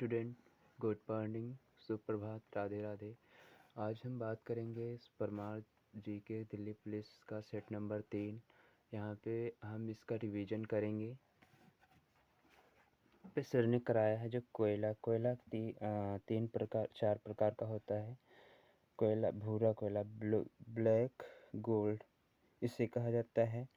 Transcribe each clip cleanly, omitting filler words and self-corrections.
Student, good morning, सुप्रभात, राधे राधे। आज हम बात करेंगे परमार जी के दिल्ली पुलिस का सेट नंबर 3। यहाँ पे हम इसका रिवीजन करेंगे। पे सर ने कराया है जो कोयला तीन प्रकार 4 प्रकार का होता है। कोयला, भूरा कोयला, ब्लैक गोल्ड इसे कहा जाता है।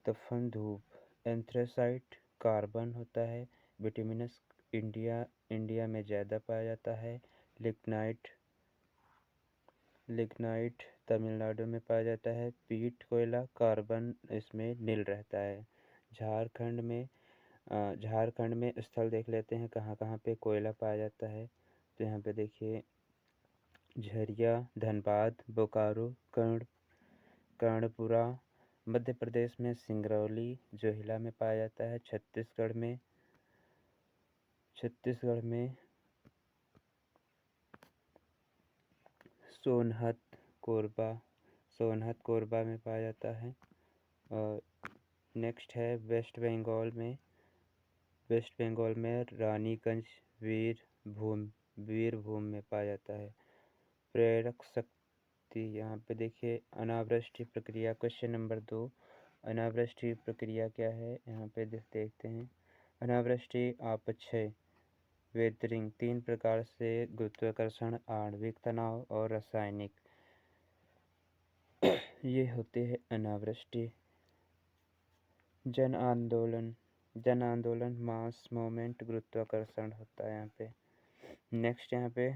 तफन धूप, एंथ्रेसाइट, कार्बन होता है। विटामिनस इंडिया में ज़्यादा पाया जाता है। लिग्नाइट तमिलनाडु में पाया जाता है। पीट कोयला, कार्बन इसमें नील रहता है। झारखंड में स्थल देख लेते हैं कहाँ कहाँ पे कोयला पाया जाता है। तो यहाँ पे देखिए झरिया, धनबाद, बोकारो, कर्णपुरा। मध्य प्रदेश में सिंगरौली, जोहिला में पाया जाता है। छत्तीसगढ़ में सोनहत कोरबा में पाया जाता है। और नेक्स्ट है वेस्ट बंगाल में रानीगंज, वीरभूम में पाया जाता है। प्रेरक शक्ति, यहाँ पे देखिए अनावृष्टि प्रक्रिया, क्वेश्चन नंबर 2। अनावृष्टि प्रक्रिया क्या है, यहाँ पे देखते हैं। अनावृष्टि अपक्षय, वेदरिंग 3 प्रकार से गुरुत्वाकर्षण, आणविक तनाव और रासायनिक ये होते हैं अनावृष्टि। जन आंदोलन मास मूवमेंट, गुरुत्वाकर्षण होता है यहाँ पे। नेक्स्ट यहाँ पे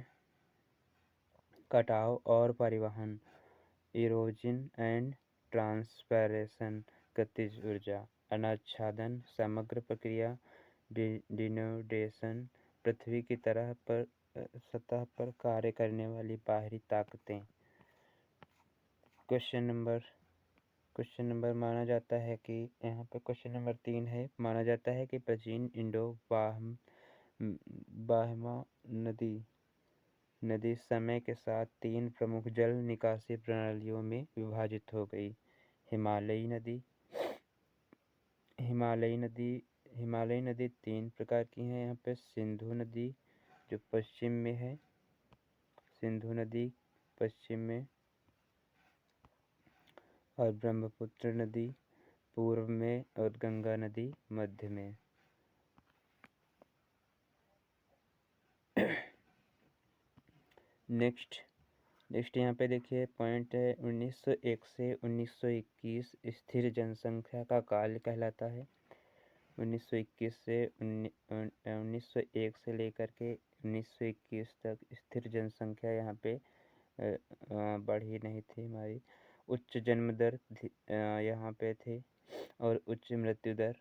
कटाव और परिवहन, इरोजन एंड ट्रांसपैरेशन, गतिज ऊर्जा। अनाच्छादन, समग्र प्रक्रिया, डिनोडेशन, पृथ्वी की सतह पर कार्य करने वाली बाहरी ताकतें। क्वेश्चन नंबर माना जाता है कि यहाँ पे क्वेश्चन नंबर 3 है। माना जाता है कि प्राचीन इंडो बाह्मा नदी समय के साथ 3 प्रमुख जल निकासी प्रणालियों में विभाजित हो गई। हिमालयी नदी 3 प्रकार की है। यहाँ पे सिंधु नदी जो पश्चिम में है, सिंधु नदी पश्चिम में, और ब्रह्मपुत्र नदी पूर्व में, और गंगा नदी मध्य में। नेक्स्ट यहाँ पे देखिए पॉइंट है 1901 से 1921 स्थिर जनसंख्या का काल कहलाता है। 1921 से 1901 से लेकर के 1921 तक स्थिर जनसंख्या यहाँ पे बढ़ी नहीं थी हमारी। उच्च जन्म दर यहाँ पे थे और उच्च मृत्यु दर,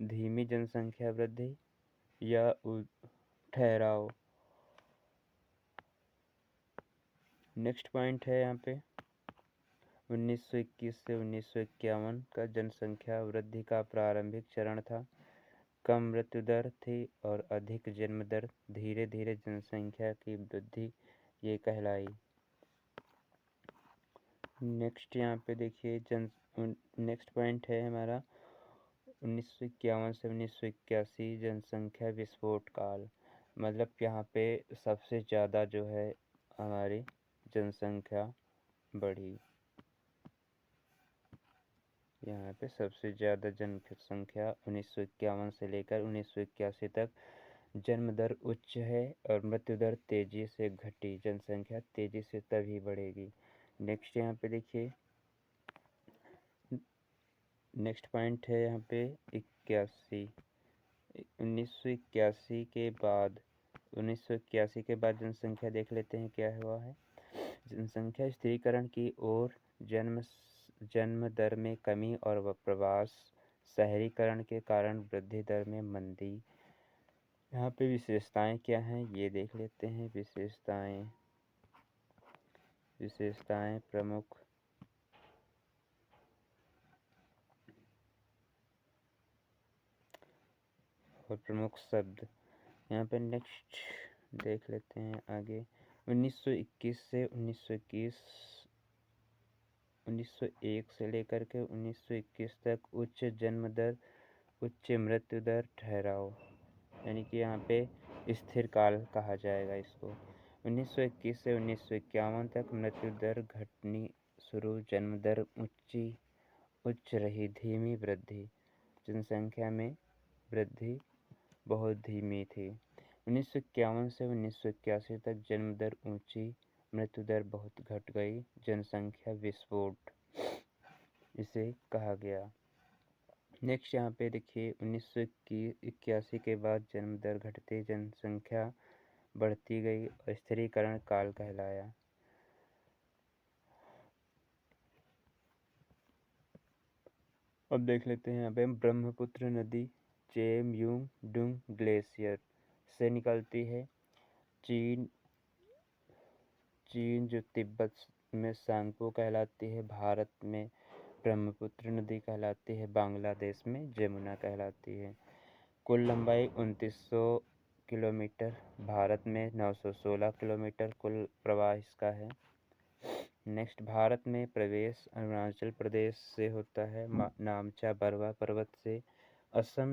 धीमी जनसंख्या वृद्धि या ठहराव। नेक्स्ट पॉइंट है यहाँ पे 1921 से 1951 का जनसंख्या वृद्धि का प्रारंभिक चरण था। कम मृत्यु दर थी और अधिक जन्म दर, धीरे धीरे जनसंख्या की वृद्धि ये कहलाई। नेक्स्ट यहाँ पे देखिए नेक्स्ट पॉइंट है हमारा 1951 से 1981 जनसंख्या विस्फोट काल। मतलब यहाँ पे सबसे ज़्यादा जो है हमारी जनसंख्या बढ़ी। यहाँ पे सबसे ज़्यादा जनसंख्या 1951 से लेकर 1981 तक। जन्म दर उच्च है और मृत्यु दर तेजी से घटी। जनसंख्या तेजी से तभी बढ़ेगी। नेक्स्ट यहाँ पे देखिए नेक्स्ट पॉइंट है यहाँ पे 1981 के बाद जनसंख्या देख लेते हैं क्या हुआ है। जनसंख्या स्थिरीकरण की ओर, जन्म दर में कमी और प्रवास शहरीकरण के कारण वृद्धि दर में मंदी। यहाँ पे विशेषताएं क्या हैं ये देख लेते हैं। विशेषताएं प्रमुख और प्रमुख शब्द यहाँ पे। नेक्स्ट देख लेते हैं आगे 1921 से 1901 से लेकर के 1921 तक उच्च जन्म दर, उच्च मृत्यु दर, ठहराव। यानी कि यहाँ पे स्थिर काल कहा जाएगा इसको। 1921 से 1951 तक मृत्यु दर घटनी शुरू, जन्म दर उच्च रही, धीमी वृद्धि, जनसंख्या में वृद्धि बहुत धीमी थी। 1951 से 1981 तक जन्म दर ऊंची, मृत्यु दर बहुत घट गई, जनसंख्या विस्फोट इसे कहा गया। नेक्स्ट यहाँ पे देखिए 1981 के बाद जन्म दर घटते जनसंख्या बढ़ती गई और स्थिरीकरण काल कहलाया। अब देख लेते हैं यहाँ पे ब्रह्मपुत्र नदी चेमयूंगडुंग ग्लेशियर से निकलती है। चीन जो तिब्बत में सांगपो कहलाती है, भारत में ब्रह्मपुत्र नदी कहलाती है, बांग्लादेश में जमुना कहलाती है। कुल लंबाई 2900 किलोमीटर, भारत में 916 किलोमीटर कुल प्रवाह इसका है। नेक्स्ट, भारत में प्रवेश अरुणाचल प्रदेश से होता है, नामचा बरवा पर्वत से। असम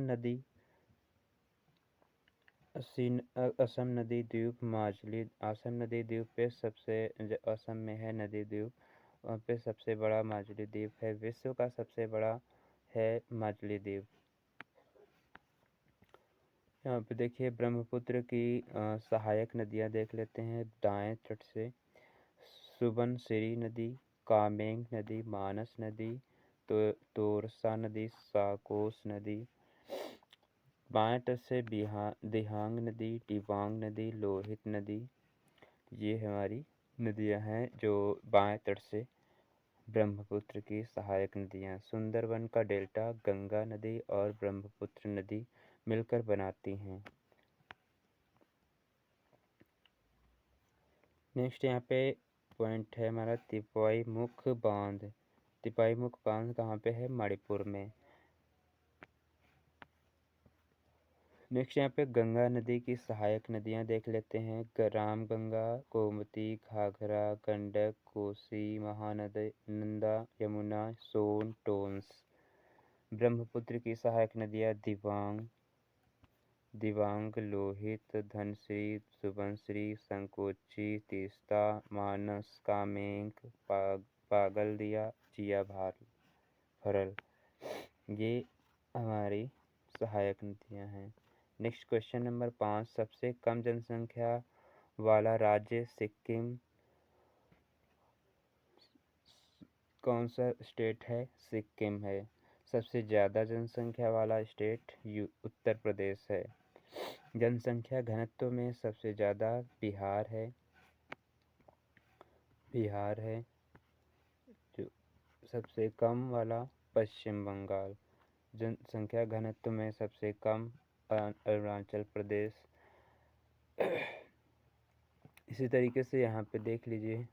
नदी द्वीप माजुली, असम नदी द्वीप पे सबसे असम में है नदी द्वीप, वहाँ पे सबसे बड़ा माजुली द्वीप है। विश्व का सबसे बड़ा है माजुली द्वीप। यहाँ पे देखिए ब्रह्मपुत्र की सहायक नदियाँ देख लेते हैं दाएं तट से। सुबनसिरी नदी, कामेंग नदी, मानस नदी, तोरसा नदी, साकोस नदी। बाएं तट से दिहांग नदी, डिबांग नदी, लोहित नदी, ये हमारी नदियां हैं जो बाएं तट से ब्रह्मपुत्र की सहायक नदियां। सुंदरबन का डेल्टा गंगा नदी और ब्रह्मपुत्र नदी मिलकर बनाती हैं। नेक्स्ट यहाँ पे पॉइंट है हमारा तिपाई मुख बांध। तिपाई मुख बांध कहाँ पे है? मणिपुर में। नेक्स्ट यहाँ पे गंगा नदी की सहायक नदियाँ देख लेते हैं। रामगंगा, गोमती, घाघरा, गंडक, कोसी, महानंदा, यमुना, सोन, टोंस। ब्रह्मपुत्र की सहायक नदियाँ दिबांग, लोहित, धनसिरी, सुबनसिरी, संकोची, तीस्ता, मानस, कामेंग, पागलदिया, जिया भरल, ये हमारी सहायक नदियाँ हैं। नेक्स्ट क्वेश्चन नंबर 5, सबसे कम जनसंख्या वाला राज्य सिक्किम कौन सा स्टेट है? सिक्किम है। सबसे ज़्यादा जनसंख्या वाला स्टेट उत्तर प्रदेश है। जनसंख्या घनत्व में सबसे ज़्यादा बिहार है। जो सबसे कम वाला पश्चिम बंगाल। जनसंख्या घनत्व में सबसे कम अरुणाचल प्रदेश। इसी तरीके से यहाँ पे देख लीजिए,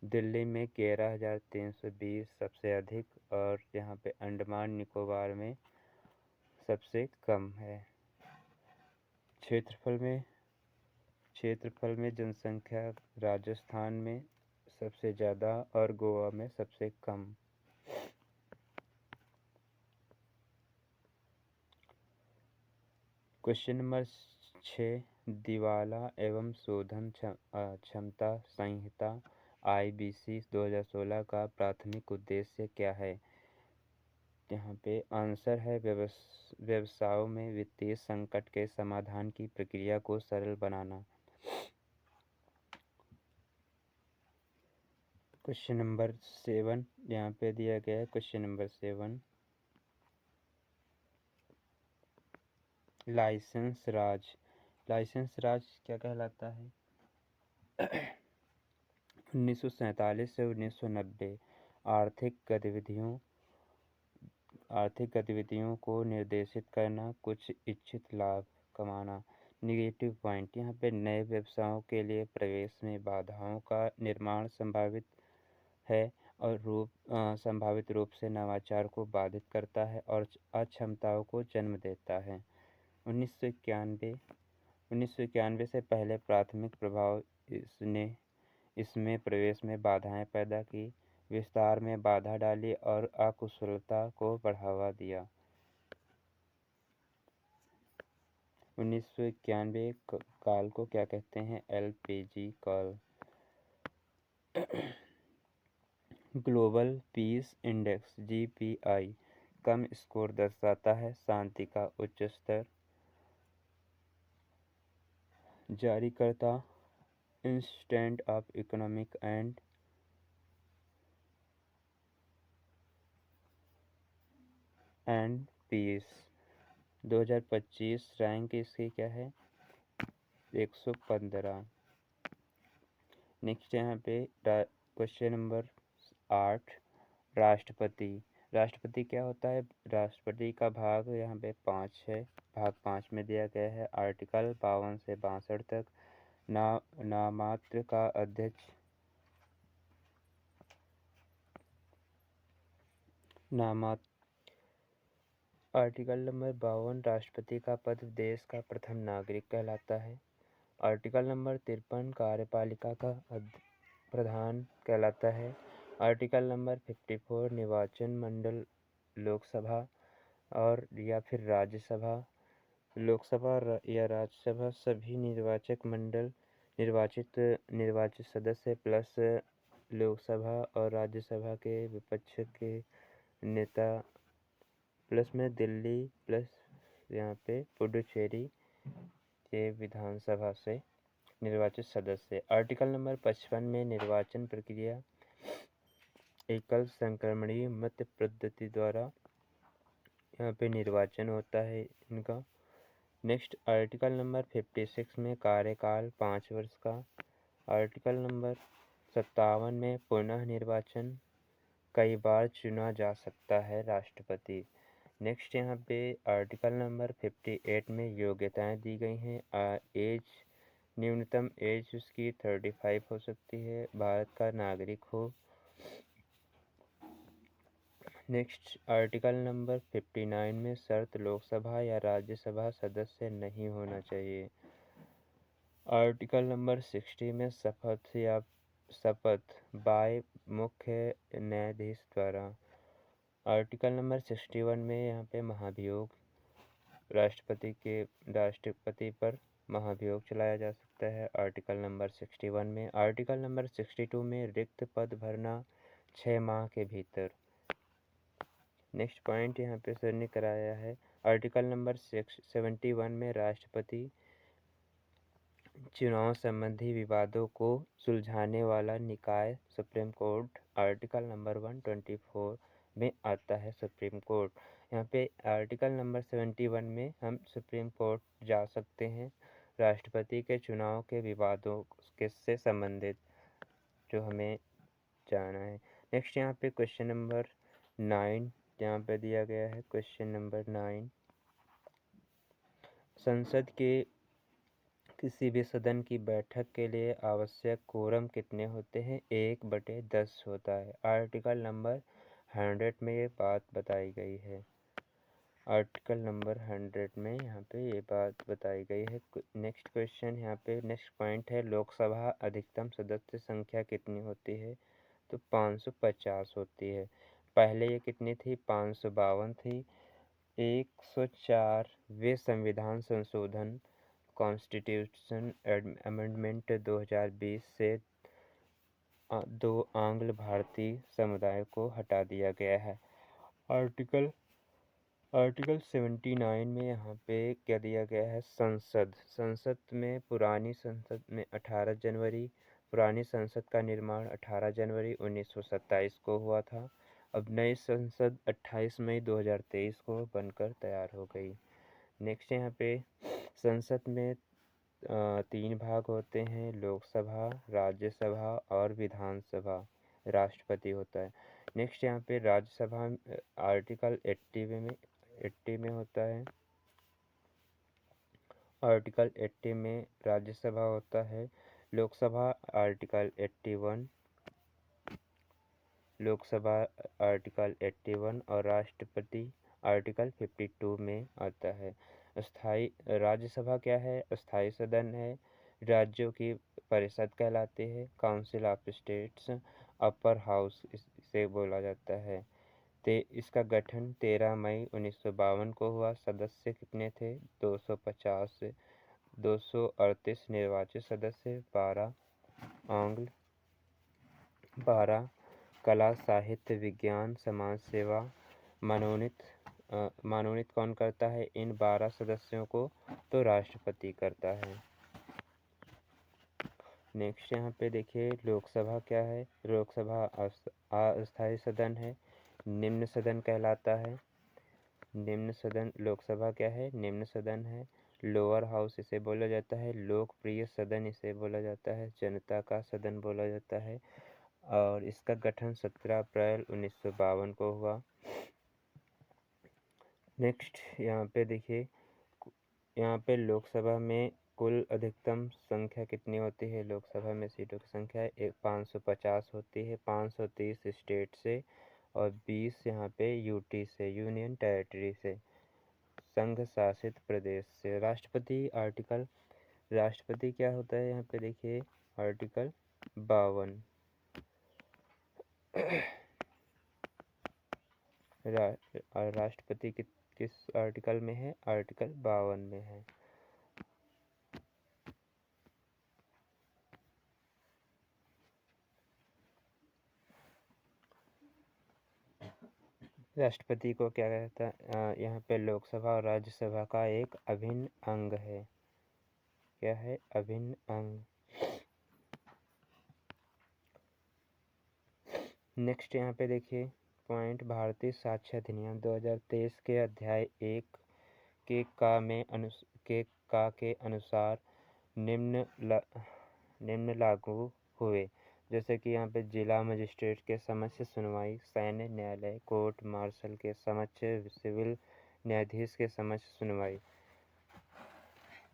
दिल्ली में 11,320 सबसे अधिक, और यहाँ पे अंडमान निकोबार में सबसे कम है। क्षेत्रफल में जनसंख्या राजस्थान में सबसे ज़्यादा और गोवा में सबसे कम। क्वेश्चन नंबर 6, दिवाला एवं शोधन क्षमता संहिता IBC 2016 का प्राथमिक उद्देश्य क्या है? यहाँ पे आंसर है व्यवसायों में वित्तीय संकट के समाधान की प्रक्रिया को सरल बनाना। क्वेश्चन नंबर 7 यहाँ पे दिया गया है। क्वेश्चन नंबर 7, लाइसेंस राज क्या कहलाता है? 1947 से 1990 आर्थिक गतिविधियों को निर्देशित करना, कुछ इच्छित लाभ कमाना। निगेटिव पॉइंट, यहाँ पे नए व्यवसायों के लिए प्रवेश में बाधाओं का निर्माण संभावित है और संभावित रूप से नवाचार को बाधित करता है और अक्षमताओं को जन्म देता है। 1991 से पहले प्राथमिक प्रभाव इसमें प्रवेश में बाधाएं पैदा की, विस्तार में बाधा डाली और अकुशलता को बढ़ावा दिया। 1991 काल को क्या कहते हैं? LPG काल। ग्लोबल पीस इंडेक्स GPI कम स्कोर दर्शाता है, शांति का उच्च स्तर। जारीकर्ता institute of economic and peace. 2025 rank इसकी क्या है? 115। नेक्स्ट यहाँ पे क्वेश्चन नंबर 8, राष्ट्रपति। राष्ट्रपति क्या होता है? राष्ट्रपति का भाग यहाँ पे 5 है, भाग 5 में दिया गया है। आर्टिकल 52 से 62 तक। नामात्र का अध्यक्ष। आर्टिकल नंबर 52, राष्ट्रपति का पद देश का प्रथम नागरिक कहलाता है। आर्टिकल नंबर 53, कार्यपालिका का प्रधान कहलाता है। आर्टिकल नंबर 54, निर्वाचन मंडल लोकसभा और या फिर राज्यसभा। लोकसभा या राज्यसभा सभी निर्वाचक मंडल निर्वाचित सदस्य प्लस लोकसभा और राज्यसभा के विपक्ष के नेता प्लस में दिल्ली प्लस यहाँ पे पुडुचेरी के विधानसभा से निर्वाचित सदस्य। आर्टिकल नंबर 55 में निर्वाचन प्रक्रिया एकल संक्रमणीय मत पद्धति द्वारा यहाँ पे निर्वाचन होता है इनका। नेक्स्ट आर्टिकल नंबर 56 में कार्यकाल 5 वर्ष का। आर्टिकल नंबर 57 में पुनः निर्वाचन कई बार चुना जा सकता है राष्ट्रपति। नेक्स्ट यहाँ पे आर्टिकल नंबर 58 में योग्यताएं दी गई हैं। न्यूनतम एज उसकी 35 हो सकती है, भारत का नागरिक हो। नेक्स्ट आर्टिकल नंबर 59 में शर्त लोकसभा या राज्यसभा सदस्य नहीं होना चाहिए। आर्टिकल नंबर 60 में शपथ बाय मुख्य न्यायाधीश द्वारा। आर्टिकल नंबर 61 में यहाँ पे महाभियोग, राष्ट्रपति पर महाभियोग चलाया जा सकता है आर्टिकल नंबर 61 में। आर्टिकल नंबर 62 में रिक्त पद भरना 6 माह के भीतर। नेक्स्ट पॉइंट यहाँ पे सर ने कराया है। आर्टिकल नंबर 71 में राष्ट्रपति चुनाव संबंधी विवादों को सुलझाने वाला निकाय सुप्रीम कोर्ट। आर्टिकल नंबर 124 में आता है सुप्रीम कोर्ट। यहाँ पे आर्टिकल नंबर 71 में हम सुप्रीम कोर्ट जा सकते हैं राष्ट्रपति के चुनाव के विवादों से संबंधित जो हमें जाना है। नेक्स्ट यहाँ पे क्वेश्चन नंबर 9 यहाँ पे दिया गया है। क्वेश्चन नंबर 9, संसद के किसी भी सदन की बैठक के लिए आवश्यक कोरम कितने होते हैं? 1/10 होता है। आर्टिकल नंबर 100 में ये बात बताई गई है। आर्टिकल नंबर 100 में यहाँ पे ये बात बताई गई है। नेक्स्ट क्वेश्चन यहाँ पे नेक्स्ट पॉइंट है, लोकसभा अधिकतम सदस्य संख्या कितनी होती है? तो 550 होती है। पहले ये कितनी थी? 552 थी। 104वें संविधान संशोधन कॉन्स्टिट्यूशन अमेंडमेंट 2020 से 2 आंग्ल भारतीय समुदाय को हटा दिया गया है। आर्टिकल 79 में यहाँ पे क्या दिया गया है? संसद में पुरानी संसद का निर्माण 18 जनवरी 1927 को हुआ था। अब नई संसद 28 मई 2023 को बनकर तैयार हो गई। नेक्स्ट यहाँ पे संसद में 3 भाग होते हैं, लोकसभा, राज्यसभा और विधानसभा। राष्ट्रपति होता है। नेक्स्ट यहाँ पे राज्यसभा आर्टिकल 80 में होता है। आर्टिकल 80 में राज्यसभा होता है। लोकसभा आर्टिकल 81, और राष्ट्रपति आर्टिकल 52 में आता है। स्थायी राज्यसभा क्या है? स्थायी सदन है, राज्यों की परिषद कहलाती है, council of states, upper house इसे बोला जाता है। इसका गठन 13 मई 1952 को हुआ। सदस्य कितने थे? 250। 238 निर्वाचित सदस्य, 12 आंग्ल, 12 कला साहित्य विज्ञान समाज सेवा। मनोनीत कौन करता है इन 12 सदस्यों को? तो राष्ट्रपति करता है। नेक्स्ट यहाँ पे देखिए लोकसभा क्या है। लोकसभा अस्थायी सदन है, निम्न सदन कहलाता है। निम्न सदन लोकसभा क्या है? निम्न सदन है। लोअर हाउस इसे बोला जाता है। लोकप्रिय सदन इसे बोला जाता है। जनता का सदन बोला जाता है। और इसका गठन 17 अप्रैल 1952 को हुआ। नेक्स्ट यहाँ पे देखिए, यहाँ पे लोकसभा में कुल अधिकतम संख्या कितनी होती है? लोकसभा में सीटों की संख्या 550 होती है। 530 स्टेट से और 20 यहाँ पे यूटी से, यूनियन टेरिटरी से, संघ शासित प्रदेश से। राष्ट्रपति क्या होता है? यहाँ पे देखिए आर्टिकल 52। राष्ट्रपति किस आर्टिकल में है? आर्टिकल 52 में है। राष्ट्रपति को क्या कहता है? यहाँ पे लोकसभा और राज्यसभा का एक अभिन्न अंग है। क्या है? अभिन्न अंग। नेक्स्ट यहाँ पे देखिए पॉइंट, भारतीय साक्ष्य अधिनियम 2023 के अध्याय 1 के के अनुसार निम्न लागू हुए। जैसे कि यहाँ पे जिला मजिस्ट्रेट के समक्ष सुनवाई, सैन्य न्यायालय, कोर्ट मार्शल के समक्ष, सिविल न्यायाधीश के समक्ष सुनवाई।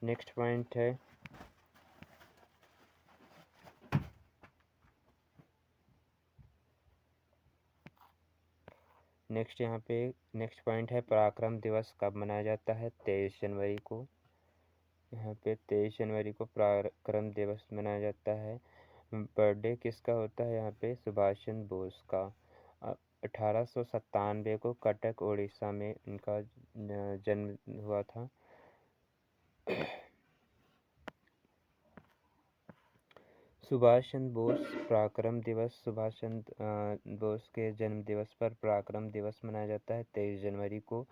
नेक्स्ट पॉइंट है नेक्स्ट पॉइंट है पराक्रम दिवस कब मनाया जाता है? 23 जनवरी को। यहाँ पे 23 जनवरी को पराक्रम दिवस मनाया जाता है। बर्थडे किसका होता है? यहाँ पे सुभाष चंद्र बोस का। 1897 को कटक उड़ीसा में इनका जन्म हुआ था। सुभाष चंद्र बोस पराक्रम दिवस, सुभाष चंद्र बोस के जन्म दिवस पर पराक्रम दिवस मनाया जाता है 23 जनवरी को।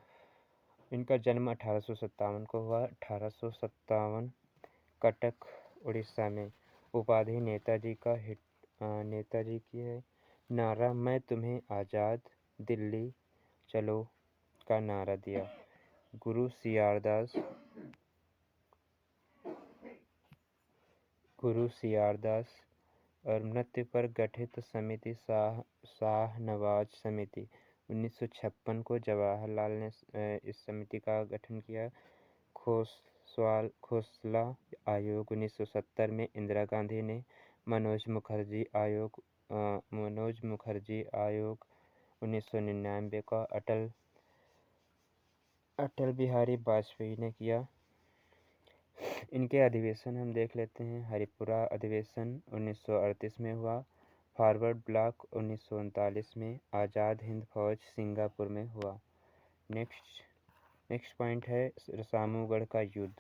इनका जन्म 1857 को हुआ। 1857 कटक उड़ीसा में। उपाधि नेताजी की है। नारा, मैं तुम्हें आज़ाद दिल्ली चलो का नारा दिया। गुरु सियारदास और नृत्य पर गठित समिति शाहनवाज समिति। 1956 को जवाहरलाल ने इस समिति का गठन किया। खोसला आयोग 1970 में। इंदिरा गांधी ने मनोज मुखर्जी आयोग 1999 का। अटल बिहारी वाजपेयी ने किया। इनके अधिवेशन हम देख लेते हैं। हरिपुरा अधिवेशन 1938 में हुआ। फॉरवर्ड ब्लॉक 1939 में। आज़ाद हिंद फौज सिंगापुर में हुआ। नेक्स्ट पॉइंट है सामूगढ़ का युद्ध।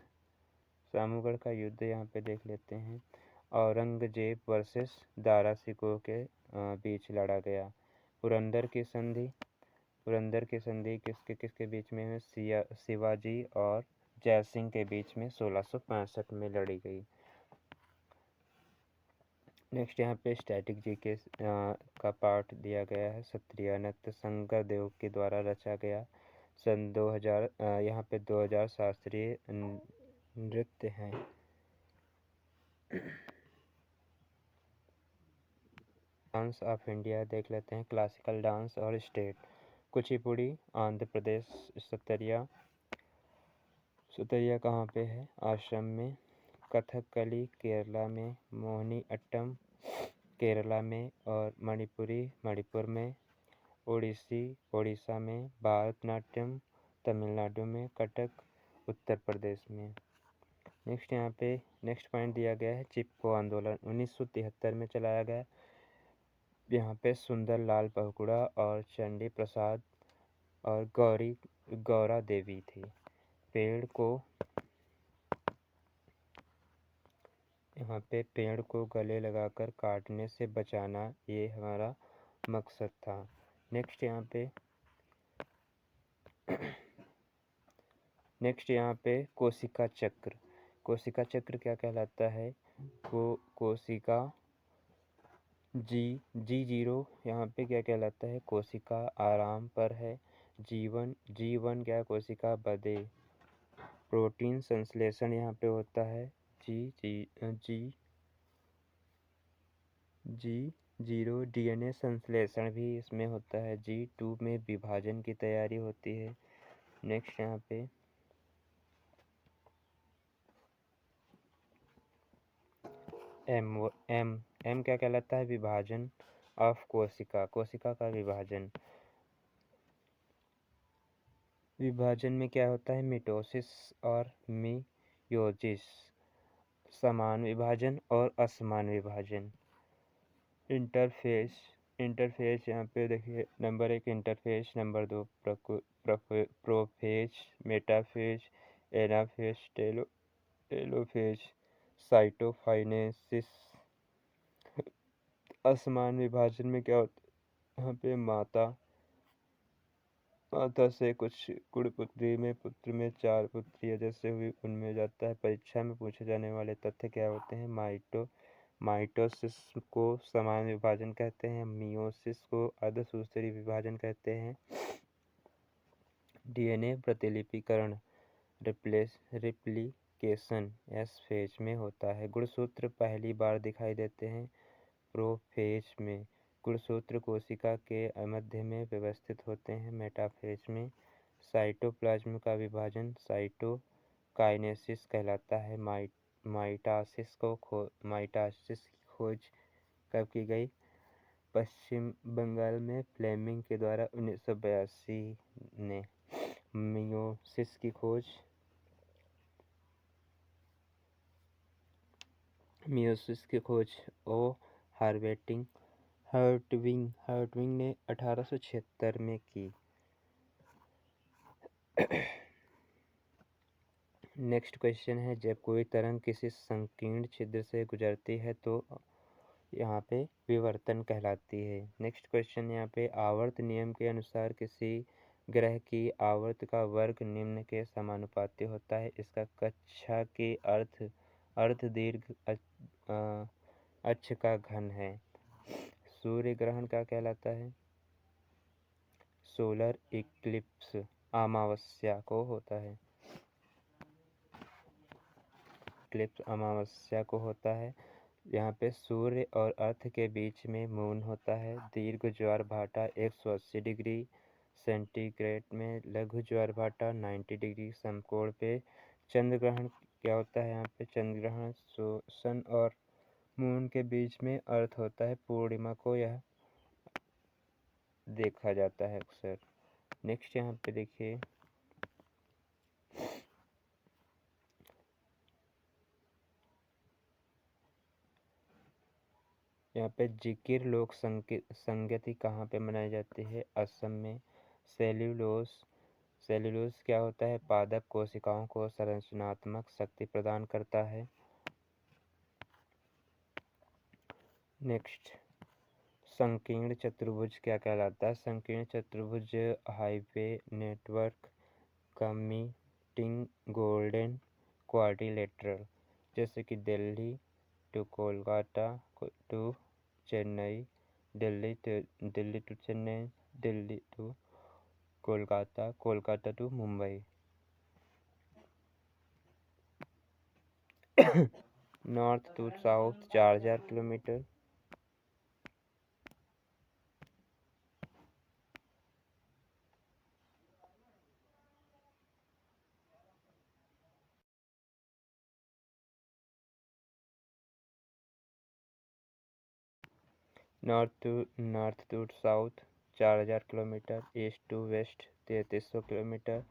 सामूगढ़ का युद्ध यहाँ पे देख लेते हैं। औरंगजेब वर्सेस दारा शिकोह के बीच लड़ा गया। पुरंदर की संधि किसके बीच में है? शिवाजी और जय सिंह के बीच में 1665 में लड़ी गई। नेक्स्ट यहाँ पे स्टैटिक जीके का पार्ट दिया गया है। क्षत्रिय नृत्य शंकर देव के द्वारा रचा गया। सन 2000 यहाँ पे 2000 शास्त्रीय नृत्य हैं। डांस ऑफ इंडिया देख लेते हैं। क्लासिकल डांस और स्टेट। कुचिपुड़ी आंध्र प्रदेश। सतरिया कहाँ पे है? आश्रम में। कथकली केरला में। मोहिनी अट्टम केरला में और मणिपुरी मणिपुर में। ओडिसी ओडिशा में। भारतनाट्यम तमिलनाडु में। कथक उत्तर प्रदेश में। नेक्स्ट पॉइंट दिया गया है चिपको आंदोलन 1973 में चलाया गया। यहाँ पे सुंदर लाल बहुगुणा और चंडी प्रसाद और गौरा देवी थी। पेड़ को यहाँ पे पेड़ को गले लगाकर काटने से बचाना ये हमारा मकसद था। नेक्स्ट यहाँ पे कोशिका चक्र। कोशिका चक्र क्या कहलाता है? कोशिका G0 यहाँ पे क्या कहलाता है? कोशिका आराम पर है। G1 क्या? कोशिका बधे। प्रोटीन संश्लेषण यहाँ पे होता है। G0 DNA संश्लेषण भी इसमें होता है। G2 में विभाजन की तैयारी होती है। नेक्स्ट यहाँ पे M क्या कहलाता है? विभाजन ऑफ कोशिका। कोशिका का विभाजन। विभाजन में क्या होता है? मिटोसिस और मियोसिस। समान विभाजन और असमान विभाजन। इंटरफेज यहाँ पे देखिए, number 1 interphase, number 2 prophase, metaphase, anaphase, telophase, cytokinesis. असमान विभाजन में क्या होता है? यहाँ पे माता से कुछ गुणपुत्री में पुत्र में 4 पुत्रियां जैसे हुई उनमें जाता है। परीक्षा में पूछे जाने वाले तथ्य क्या होते हैं? माइटोसिस को समान विभाजन कहते हैं। मियोसिस को अर्धसूत्री विभाजन कहते हैं। डीएनए प्रतिलिपिकरण रिप्लिकेशन एस फेज में होता है। गुणसूत्र पहली बार दिखाई देते हैं प्रोफेज में। गुणसूत्र कोशिका के मध्य में व्यवस्थित होते हैं मेटाफेज में। साइटोप्लाज्म का विभाजन साइटोकाइनेसिस कहलाता है। माइटोसिस की खोज कब की गई? पश्चिम बंगाल में फ्लेमिंग के द्वारा 1982 ने। मियोसिस की खोज ओ हर्टविंग ने 1876 में की। नेक्स्ट क्वेश्चन है, जब कोई तरंग किसी संकीर्ण छिद्र से गुजरती है तो यहाँ पे विवर्तन कहलाती है। नेक्स्ट क्वेश्चन यहाँ पे, आवर्त नियम के अनुसार किसी ग्रह की आवर्त का वर्ग निम्न के समानुपाती होता है। इसका कक्षा की अर्ध दीर्घ अक्ष का घन है। सूर्य ग्रहण क्या कहलाता है? सोलर इक्लिप्स अमावस्या को होता है। यहाँ पे सूर्य और अर्थ के बीच में मून होता है। दीर्घ ज्वार भाटा 180 डिग्री सेंटीग्रेड में, लघु ज्वार भाटा 90 डिग्री समकोण पे। चंद्र ग्रहण क्या होता है? यहाँ पे चंद्र ग्रहण सन और मून के बीच में अर्थ होता है। पूर्णिमा को यह देखा जाता है अक्सर। नेक्स्ट यहाँ पे देखिए, यहाँ पे जिकिर लोक संगति कहाँ पे मनाई जाती है? असम में। सेल्यूलोज क्या होता है? पादप कोशिकाओं को संरचनात्मक शक्ति प्रदान करता है। नेक्स्ट, संकीर्ण चतुर्भुज क्या कहलाता है? संकीर्ण चतुर्भुज highway network commuting golden quadrilateral, जैसे कि Delhi to Kolkata to Chennai, Delhi to Chennai, Delhi to Kolkata, Kolkata to Mumbai. North to south 4000 kilometre. North to south 4000 kilometre. East to west 3300 kilometre.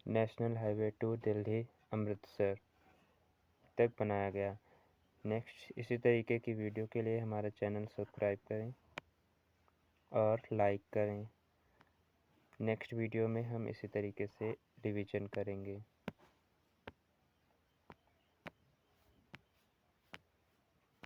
National highway two Delhi Amritsar तक बनाया गया। नेक्स्ट, इसी तरीके की वीडियो के लिए हमारा चैनल सब्सक्राइब करें और लाइक करें। नेक्स्ट वीडियो में हम इसी तरीके से रिवीजन करेंगे।